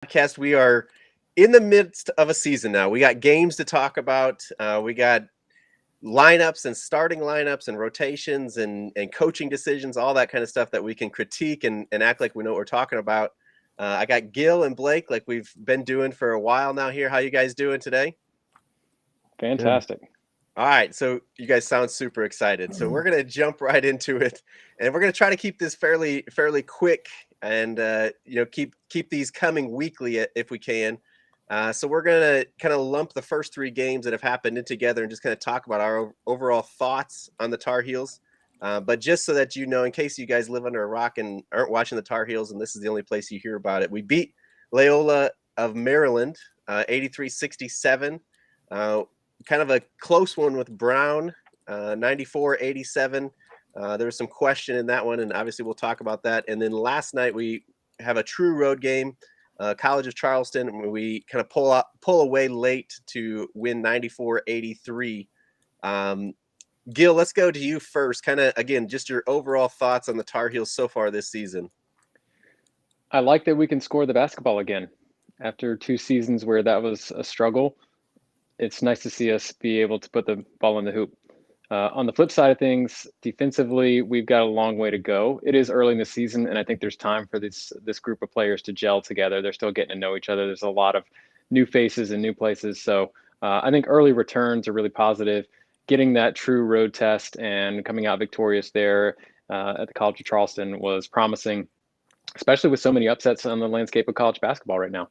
podcast. We are in the midst of a season now. We got games to talk about. We got lineups and starting lineups and rotations and coaching decisions, all that kind of stuff that we can critique and act like we know what we're talking about. I got Gil and Blake, like we've been doing for a while now here. How you guys doing today? Good. Fantastic. All right, so you guys sound super excited. So we're gonna jump right into it, and we're gonna try to keep this fairly quick, and keep these coming weekly if we can. So we're gonna kind of lump the first three games that have happened in together and just kind of talk about our overall thoughts on the Tar Heels. But just so that you know, in case you guys live under a rock and aren't watching the Tar Heels, and this is the only place you hear about it, we beat Loyola of Maryland 83-67. Kind of a close one with Brown, 94-87. There was some question in that one, and obviously we'll talk about that. And then last night we have a true road game, College of Charleston, and we kind of pull away late to win 94-83. Gil, let's go to you first. Kind of, again, just your overall thoughts on the Tar Heels so far this season. I like that we can score the basketball again. After 2 seasons where that was a struggle, it's nice to see us be able to put the ball in the hoop. On the flip side of things, defensively, we've got a long way to go. It is early in the season, and I think there's time for this group of players to gel together. They're still getting to know each other. There's a lot of new faces and new places. So I think early returns are really positive. Getting that true road test and coming out victorious there at the College of Charleston was promising, especially with so many upsets on the landscape of college basketball right now.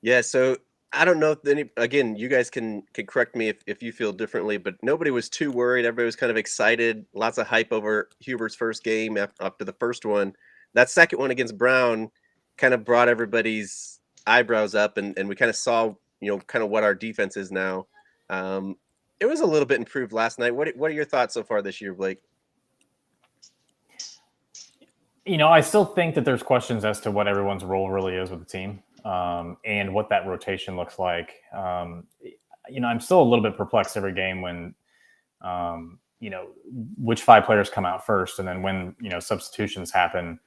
Yeah, so I don't know if again, you guys can correct me if you feel differently, but nobody was too worried. Everybody was kind of excited. Lots of hype over Hubert's first game after the first one. That second one against Brown kind of brought everybody's eyebrows up, and we kind of saw, kind of what our defense is now. It was a little bit improved last night. What are your thoughts so far this year, Blake? I still think that there's questions as to what everyone's role really is with the team. And what that rotation looks like. I'm still a little bit perplexed every game when, which five players come out first, and then when, substitutions happen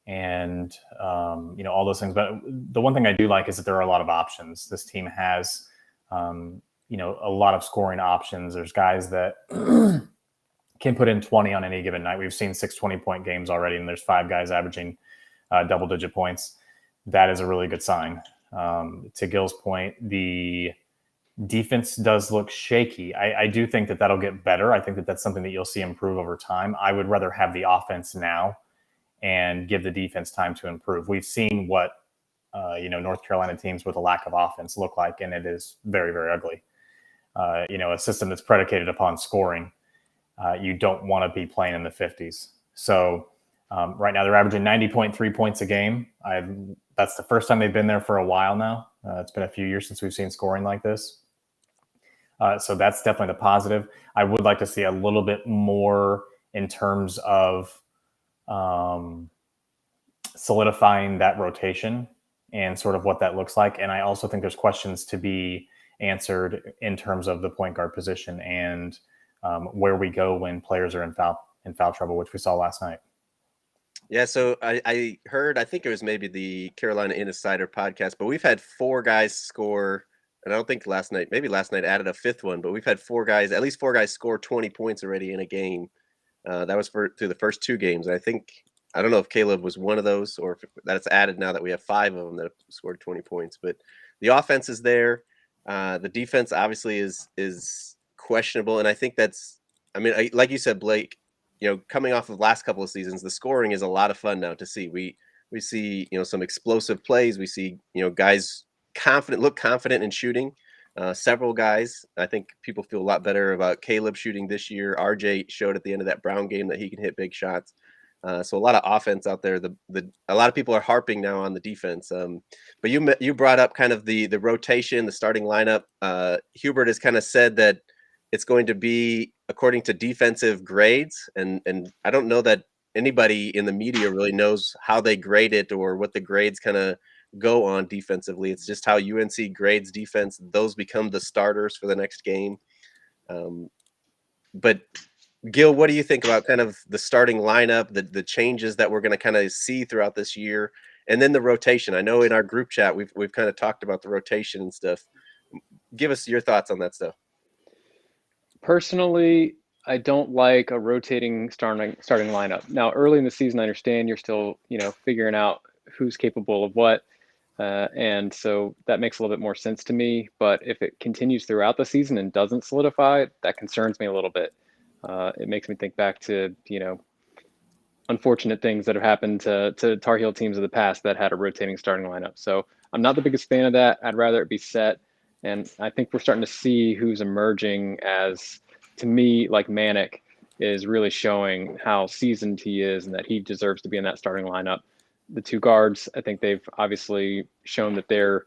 and, all those things. But the one thing I do like is that there are a lot of options. This team has, a lot of scoring options. There's guys that can put in 20 on any given night. We've seen 6 20-point games already, and there's 5 guys averaging double-digit points. That is a really good sign. To Gil's point, the defense does look shaky. I do think that that'll get better. I think that that's something that you'll see improve over time. I would rather have the offense now and give the defense time to improve. We've seen what, North Carolina teams with a lack of offense look like, and it is very, very ugly. A system that's predicated upon scoring, you don't want to be playing in the 50s. So right now they're averaging 90.3 points a game. That's the first time they've been there for a while now. It's been a few years since we've seen scoring like this. So that's definitely the positive. I would like to see a little bit more in terms of solidifying that rotation and sort of what that looks like. And I also think there's questions to be answered in terms of the point guard position and where we go when players are in foul trouble, which we saw last night. Yeah, so I heard, I think it was maybe the Carolina Insider podcast, but we've had 4 guys score, and I don't think maybe last night added a 5th one, but we've had at least 4 guys score 20 points already in a game. That was through the first 2 games. And I don't know if Caleb was one of those or if that's added now that we have 5 of them that have scored 20 points, but the offense is there. The defense obviously is questionable, and I think like you said, Blake, coming off of last couple of seasons, the scoring is a lot of fun now to see. We see, some explosive plays. We see, guys look confident in shooting. Several guys, I think people feel a lot better about Caleb shooting this year. RJ showed at the end of that Brown game that he can hit big shots. So a lot of offense out there. A lot of people are harping now on the defense. But you brought up kind of the rotation, the starting lineup. Hubert has kind of said that it's going to be according to defensive grades, and I don't know that anybody in the media really knows how they grade it or what the grades kind of go on defensively. It's just how UNC grades defense. Those become the starters for the next game. But Gil, what do you think about kind of the starting lineup, the changes that we're going to kind of see throughout this year, And then the rotation. I know in our group chat we've kind of talked about the rotation and stuff. Give us your thoughts on that stuff. Personally, I don't like a rotating starting lineup. Now, early in the season, I understand you're still, figuring out who's capable of what. And so that makes a little bit more sense to me. But if it continues throughout the season and doesn't solidify, that concerns me a little bit. It makes me think back to, unfortunate things that have happened to Tar Heel teams of the past that had a rotating starting lineup. So I'm not the biggest fan of that. I'd rather it be set. And I think we're starting to see who's emerging as, to me, like Manic is really showing how seasoned he is and that he deserves to be in that starting lineup. The two guards, I think they've obviously shown that they're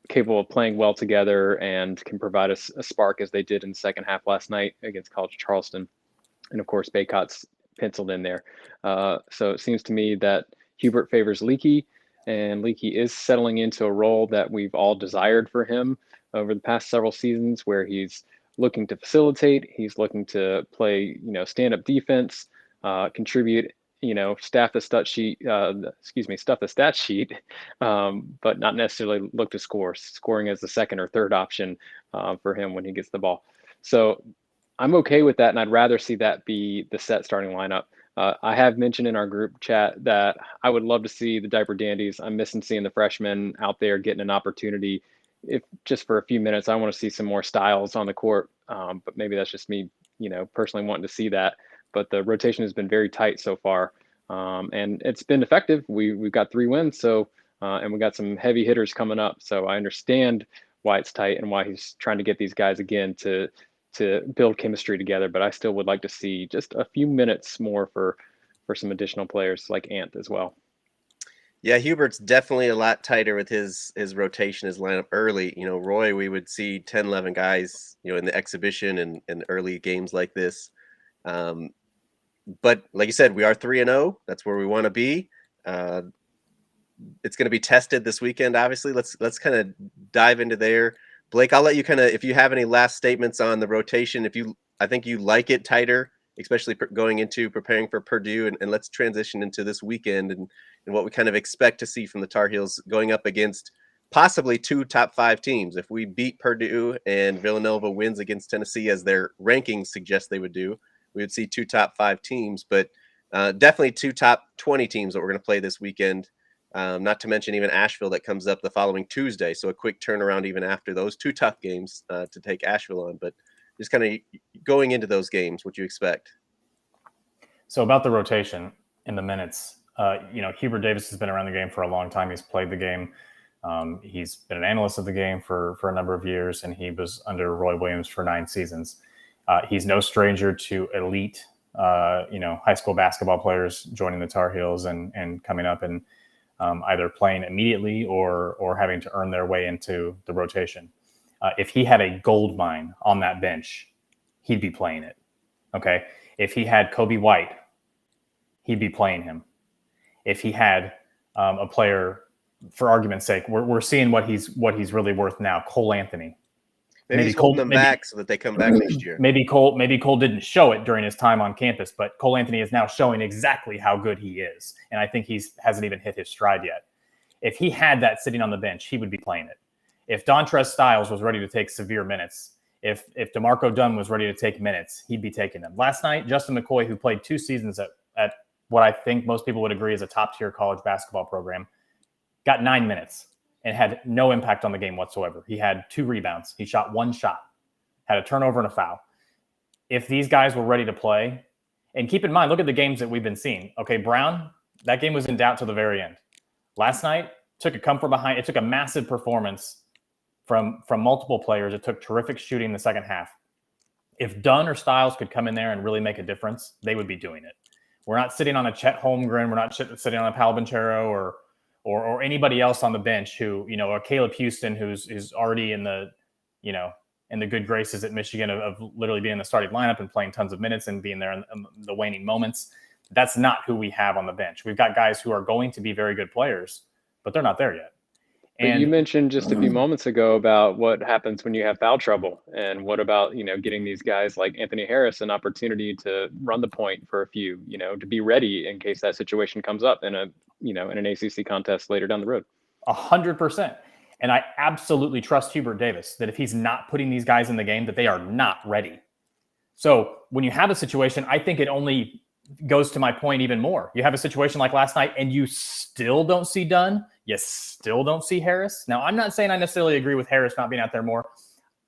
capable of playing well together and can provide us a spark as they did in the second half last night against College Charleston. And of course, Baycott's penciled in there. So it seems to me that Hubert favors Leaky, and Leaky is settling into a role that we've all desired for him over the past several seasons, where he's looking to facilitate, he's looking to play, stand-up defense, contribute, stuff the stat sheet, but not necessarily look to scoring as the second or third option for him when he gets the ball. So I'm okay with that, and I'd rather see that be the set starting lineup. I have mentioned in our group chat that I would love to see the Diaper Dandies. I'm missing seeing the freshmen out there getting an opportunity, if just for a few minutes. I want to see some more styles on the court, but maybe that's just me, personally wanting to see that. But the rotation has been very tight so far, and it's been effective. We've got 3 wins, so and we got some heavy hitters coming up. So I understand why it's tight and why he's trying to get these guys again to build chemistry together. But I still would like to see just a few minutes more for some additional players like Ant as well. Yeah, Hubert's definitely a lot tighter with his rotation, his lineup early. Roy, we would see 10, 11 guys, in the exhibition and early games like this. But like you said, we are 3-0. That's where we want to be. It's going to be tested this weekend, obviously. Let's kind of dive into there. Blake, I'll let you if you have any last statements on the rotation. I think you like it tighter, especially going into preparing for Purdue, and let's transition into this weekend and what we kind of expect to see from the Tar Heels going up against possibly 2 top 5 teams. If we beat Purdue and Villanova wins against Tennessee, as their rankings suggest they would do, we would see 2 top 5 teams, but definitely 2 top 20 teams that we're going to play this weekend. Not to mention even Asheville that comes up the following Tuesday. So a quick turnaround even after those 2 tough games to take Asheville on. But just kind of going into those games, what you expect. So about the rotation in the minutes, Hubert Davis has been around the game for a long time. He's played the game. He's been an analyst of the game for a number of years, and he was under Roy Williams for 9 seasons. He's no stranger to elite, high school basketball players joining the Tar Heels and coming up and either playing immediately or having to earn their way into the rotation. If he had a gold mine on that bench, he'd be playing it. Okay. If he had Kobe White, he'd be playing him. If he had a player, for argument's sake, we're seeing what he's really worth now, Cole Anthony. Maybe he's holding them back so that they come back next year. Maybe Cole didn't show it during his time on campus, but Cole Anthony is now showing exactly how good he is. And I think hasn't even hit his stride yet. If he had that sitting on the bench, he would be playing it. If Dontrez Styles was ready to take severe minutes, if DeMarco Dunn was ready to take minutes, he'd be taking them. Last night, Justin McCoy, who played 2 seasons at what I think most people would agree is a top-tier college basketball program, got 9 minutes and had no impact on the game whatsoever. He had 2 rebounds. He shot 1 shot, had a turnover and a foul. If these guys were ready to play, and keep in mind, look at the games that we've been seeing. Okay, Brown, that game was in doubt to the very end. Last night, took a come from behind. It took a massive performance from multiple players. It took terrific shooting in the second half. If Dunn or Styles could come in there and really make a difference, they would be doing it. We're not sitting on a Chet Holmgren. We're not sitting on a Paolo Banchero or anybody else on the bench who, or Caleb Houston, who's already in the good graces at Michigan of literally being in the starting lineup and playing tons of minutes and being there in the waning moments. That's not who we have on the bench. We've got guys who are going to be very good players, but they're not there yet. But you mentioned just a few moments ago about what happens when you have foul trouble, and what about, getting these guys like Anthony Harris an opportunity to run the point for a few, to be ready in case that situation comes up in a in an ACC contest later down the road. 100%. And I absolutely trust Hubert Davis that if he's not putting these guys in the game, that they are not ready. So when you have a situation, I think it only goes to my point even more. You have a situation like last night and you still don't see Dunn. You still don't see Harris. Now, I'm not saying I necessarily agree with Harris not being out there more.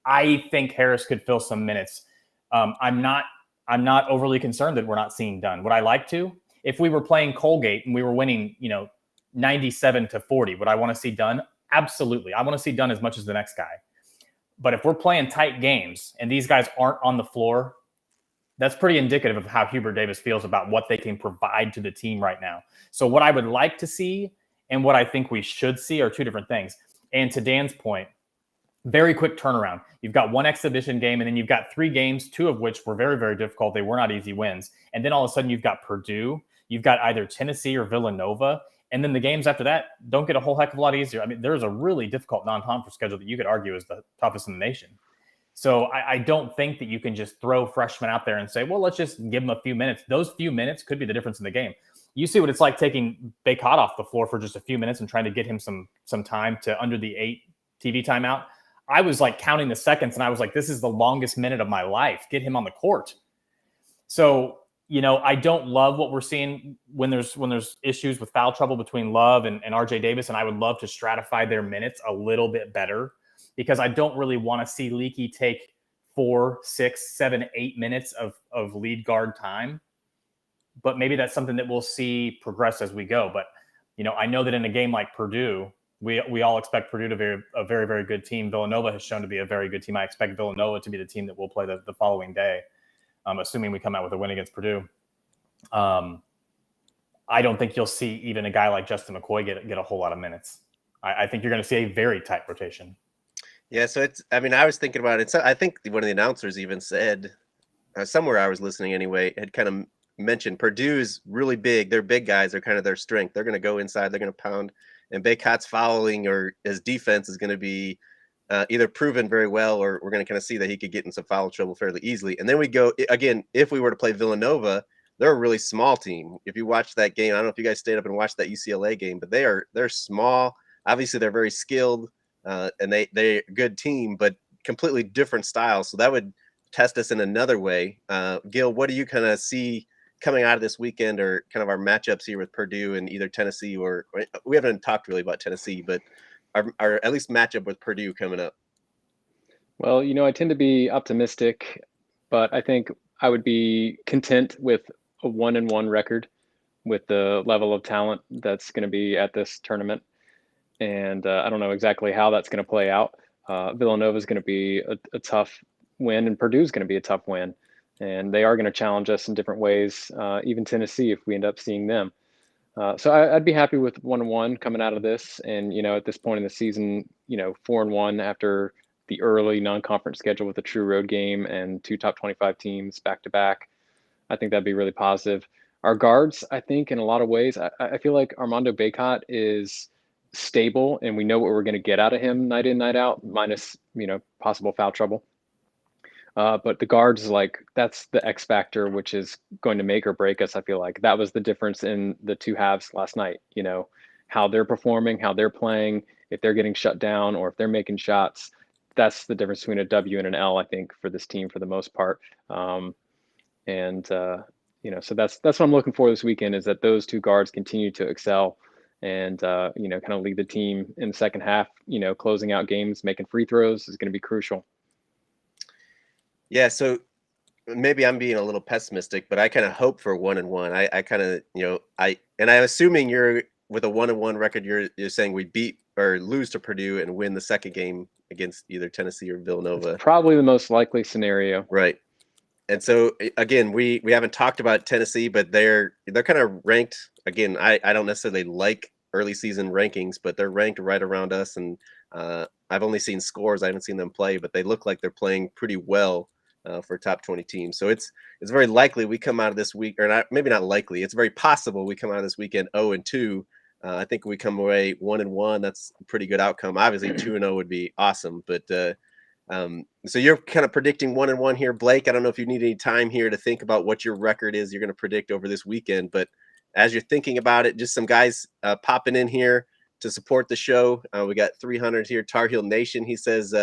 I think Harris could fill some minutes. I'm not overly concerned that we're not seeing Dunn. Would I like to? If we were playing Colgate and we were winning, 97-40, would I want to see Dunn? Absolutely. I want to see Dunn as much as the next guy. But if we're playing tight games and these guys aren't on the floor, that's pretty indicative of how Hubert Davis feels about what they can provide to the team right now. So what I would like to see and what I think we should see are two different things. And to Dan's point, very quick turnaround. You've got one exhibition game, and then you've got 3 games, 2 of which were very, very difficult. They were not easy wins. And then all of a sudden you've got Purdue, you've got either Tennessee or Villanova. And then the games after that don't get a whole heck of a lot easier. I mean, there's a really difficult non-conference schedule that you could argue is the toughest in the nation. So I don't think that you can just throw freshmen out there and say, well, let's just give them a few minutes. Those few minutes could be the difference in the game. You see what it's like taking Baycott off the floor for just a few minutes and trying to get him some time to under the 8 TV timeout. I was like counting the seconds and I was like, this is the longest minute of my life. Get him on the court. So, I don't love what we're seeing when there's issues with foul trouble between Love and RJ Davis. And I would love to stratify their minutes a little bit better because I don't really want to see Leaky take 4, 6, 7, 8 minutes of lead guard time. But maybe that's something that we'll see progress as we go. But, I know that in a game like Purdue, we all expect Purdue to be a very, very good team. Villanova has shown to be a very good team. I expect Villanova to be the team that will play the following day, assuming we come out with a win against Purdue. I don't think you'll see even a guy like Justin McCoy get a whole lot of minutes. I think you're going to see a very tight rotation. Yeah, so I was thinking about it. So I think one of the announcers even said, somewhere I was listening anyway, had kind of mentioned Purdue's really big. Their big guys are kind of their strength. They're going to go inside. They're going to pound. And Baycott's fouling or his defense is going to be either proven very well or we're going to kind of see that he could get in some foul trouble fairly easily. And then we go, again, if we were to play Villanova, they're a really small team. If you watch that game, I don't know if you guys stayed up and watched that UCLA game, but they're small. Obviously, they're very skilled and they're a good team, but completely different styles. So that would test us in another way. Gil, what do you kind of see coming out of this weekend or kind of our matchups here with Purdue and either Tennessee or we haven't talked really about Tennessee, but our at least matchup with Purdue coming up? Well, I tend to be optimistic, but I think I would be content with a 1-1 record with the level of talent that's going to be at this tournament. And I don't know exactly how that's going to play out. Villanova is going to be a tough win, and Purdue is going to be a tough win. And they are going to challenge us in different ways, even Tennessee, if we end up seeing them. So I'd be happy with 1-1 coming out of this. And, at this point in the season, 4-1 after the early non-conference schedule with a true road game and 2 top 25 teams back to back. I think that'd be really positive. Our guards, I think in a lot of ways, I feel like Armando Baycott is stable and we know what we're going to get out of him night in, night out, minus, possible foul trouble. But the guards, that's the X factor, which is going to make or break us. I feel like that was the difference in the 2 halves last night, how they're performing, how they're playing, if they're getting shut down or if they're making shots. That's the difference between a W and an L, I think, for this team for the most part. So that's what I'm looking for this weekend is that those 2 guards continue to excel and, kind of lead the team in the second half, closing out games, making free throws is going to be crucial. Yeah, so maybe I'm being a little pessimistic, but I kind of hope for 1-1. I kind of, I'm assuming you're with a 1-1 record, you're saying we beat or lose to Purdue and win the second game against either Tennessee or Villanova. It's probably the most likely scenario. Right. And so again, we haven't talked about Tennessee, but they're kind of ranked. Again, I don't necessarily like early season rankings, but they're ranked right around us. And I've only seen scores. I haven't seen them play, but they look like they're playing pretty well for a top 20 team. So it's very likely we come out of this week, or not, maybe not likely. It's very possible we come out of this weekend 0-2. I think we come away 1-1. That's a pretty good outcome. Obviously 2-0 would be awesome, but so you're kind of predicting 1-1 here, Blake. I don't know if you need any time here to think about what your record is you're going to predict over this weekend, but as you're thinking about it, just some guys popping in here to support the show. We got 300 here. Tar Heel Nation. He says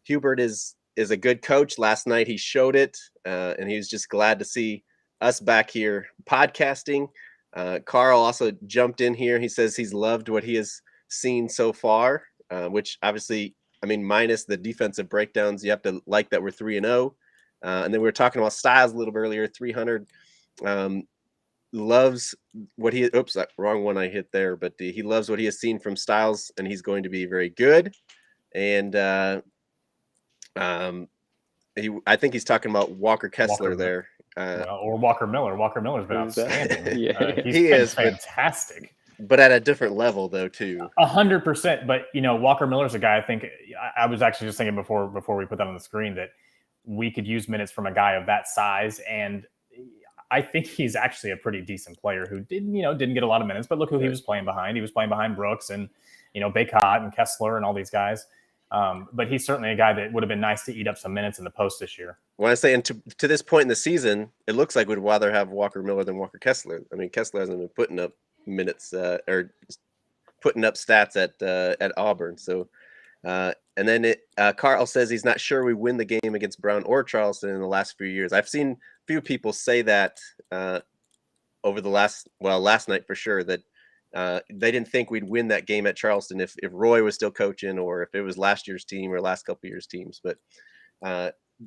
Hubert is a good coach. Last night he showed it, and he was just glad to see us back here podcasting. Carl also jumped in here. He says he's loved what he has seen so far, which obviously, I mean, minus the defensive breakdowns, you have to like that we're 3-0. And then we were talking about Styles a little bit earlier. 300 loves what he. Oops, wrong one I hit there. But he loves what he has seen from Styles, and he's going to be very good. And I think he's talking about Walker Kessler there. Or Walker Miller. Walker Miller's been outstanding. He is fantastic. But at a different level, though, too. 100%. But, Walker Miller's a guy, I think, I was actually just thinking before we put that on the screen that we could use minutes from a guy of that size. And I think he's actually a pretty decent player who didn't get a lot of minutes. But look who he was playing behind. He was playing behind Brooks and, Baycott and Kessler and all these guys. But he's certainly a guy that would have been nice to eat up some minutes in the post this year. When I say, and to this point in the season, it looks like we'd rather have Walker Miller than Walker Kessler. I mean, Kessler hasn't been putting up minutes or putting up stats at Auburn. So, and then Carl says he's not sure we win the game against Brown or Charleston in the last few years. I've seen a few people say that over the last night for sure, that they didn't think we'd win that game at Charleston if Roy was still coaching or if it was last year's team or last couple years' teams. But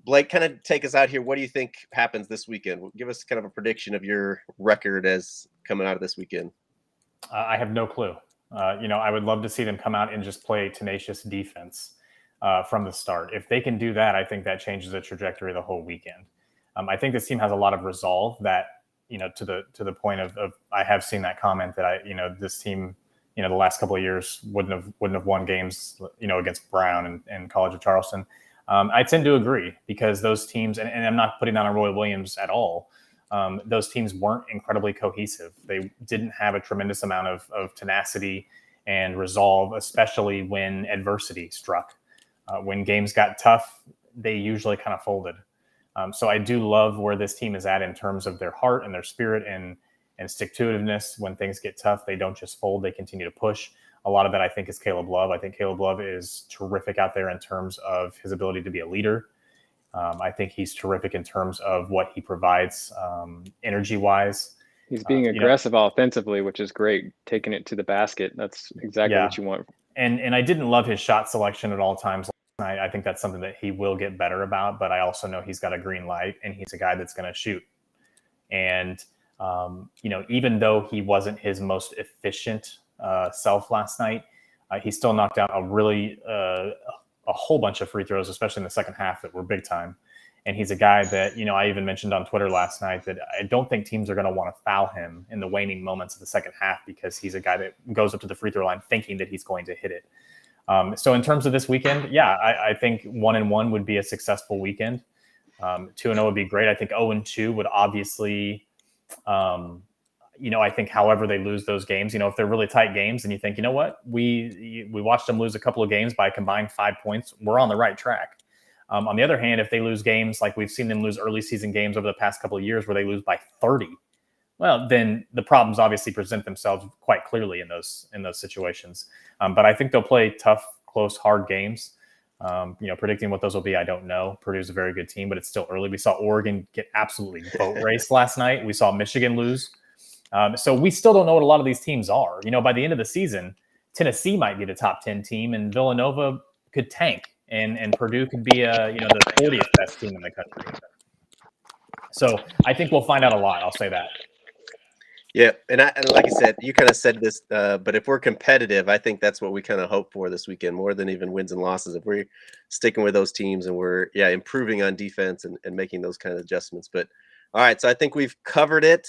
Blake, kind of take us out here. What do you think happens this weekend? Give us kind of a prediction of your record as coming out of this weekend. I have no clue. I would love to see them come out and just play tenacious defense from the start. If they can do that, I think that changes the trajectory of the whole weekend. I think this team has a lot of resolve that, to the point of I have seen that comment that this team, the last couple of years wouldn't have won games, against Brown and College of Charleston. I tend to agree because those teams, and I'm not putting down on Roy Williams at all. Those teams weren't incredibly cohesive. They didn't have a tremendous amount of tenacity and resolve, especially when adversity struck. When games got tough, they usually kind of folded. So I do love where this team is at in terms of their heart and their spirit and stick-to-itiveness. When things get tough, they don't just fold, they continue to push. A lot of that, I think, is Caleb Love. I think Caleb Love is terrific out there in terms of his ability to be a leader. I think he's terrific in terms of what he provides energy-wise. He's being aggressive offensively, which is great. Taking it to the basket, that's exactly what you want. And I didn't love his shot selection at all times. I think that's something that he will get better about, but I also know he's got a green light and he's a guy that's going to shoot. And, even though he wasn't his most efficient self last night, he still knocked out a whole bunch of free throws, especially in the second half, that were big time. And he's a guy that, I even mentioned on Twitter last night that I don't think teams are going to want to foul him in the waning moments of the second half because he's a guy that goes up to the free throw line thinking that he's going to hit it. So in terms of this weekend, I think 1-1 would be a successful weekend. 2-0 would be great. I think 0-2 would obviously, I think however they lose those games, if they're really tight games and you think, we watched them lose a couple of games by a combined 5 points, we're on the right track. On the other hand, if they lose games like we've seen them lose early season games over the past couple of years where they lose by 30, well, then the problems obviously present themselves quite clearly in those situations. But I think they'll play tough, close, hard games. Predicting what those will be, I don't know. Purdue's a very good team, but it's still early. We saw Oregon get absolutely boat raced last night. We saw Michigan lose. So we still don't know what a lot of these teams are. By the end of the season, Tennessee might be the top 10 team and Villanova could tank and Purdue could be the 40th best team in the country. So I think we'll find out a lot. I'll say that. Yeah, and like I said, you kind of said this, but if we're competitive, I think that's what we kind of hope for this weekend, more than even wins and losses. If we're sticking with those teams and we're improving on defense and making those kind of adjustments. But all right, so I think we've covered it.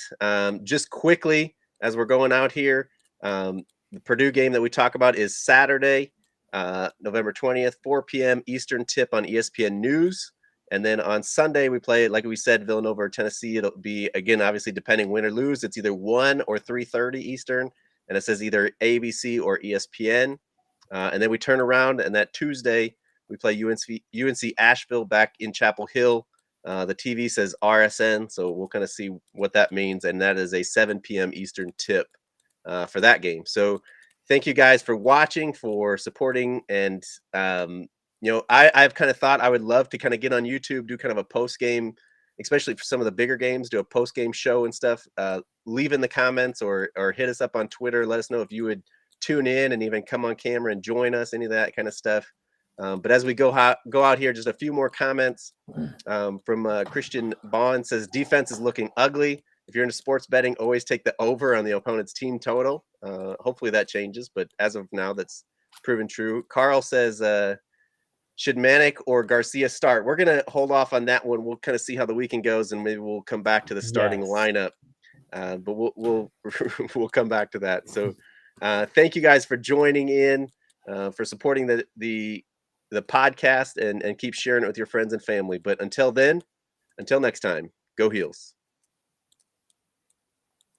Just quickly as we're going out here, the Purdue game that we talk about is Saturday, November 20th, 4 p.m. Eastern tip on ESPN News. And then on Sunday, we play, like we said, Villanova or Tennessee. It'll be, again, obviously, depending win or lose, it's either 1 or 3:30 Eastern. And it says either ABC or ESPN. And then we turn around, and that Tuesday, we play UNC Asheville back in Chapel Hill. The TV says RSN, so we'll kind of see what that means. And that is a 7 p.m. Eastern tip for that game. So thank you guys for watching, for supporting. And, I've kind of thought I would love to kind of get on YouTube, do kind of a post game, especially for some of the bigger games, do a post game show and stuff. Leave in the comments or hit us up on Twitter. Let us know if you would tune in and even come on camera and join us, any of that kind of stuff. But as we go out here, just a few more comments from Christian Bond says defense is looking ugly. If you're into sports betting, always take the over on the opponent's team total. Hopefully that changes, but as of now, that's proven true. Carl says, should Manic or Garcia start? We're going to hold off on that one. We'll kind of see how the weekend goes, and maybe we'll come back to the starting lineup. But we'll we'll come back to that. So thank you guys for joining in, for supporting the podcast, and keep sharing it with your friends and family. But until next time, go Heels.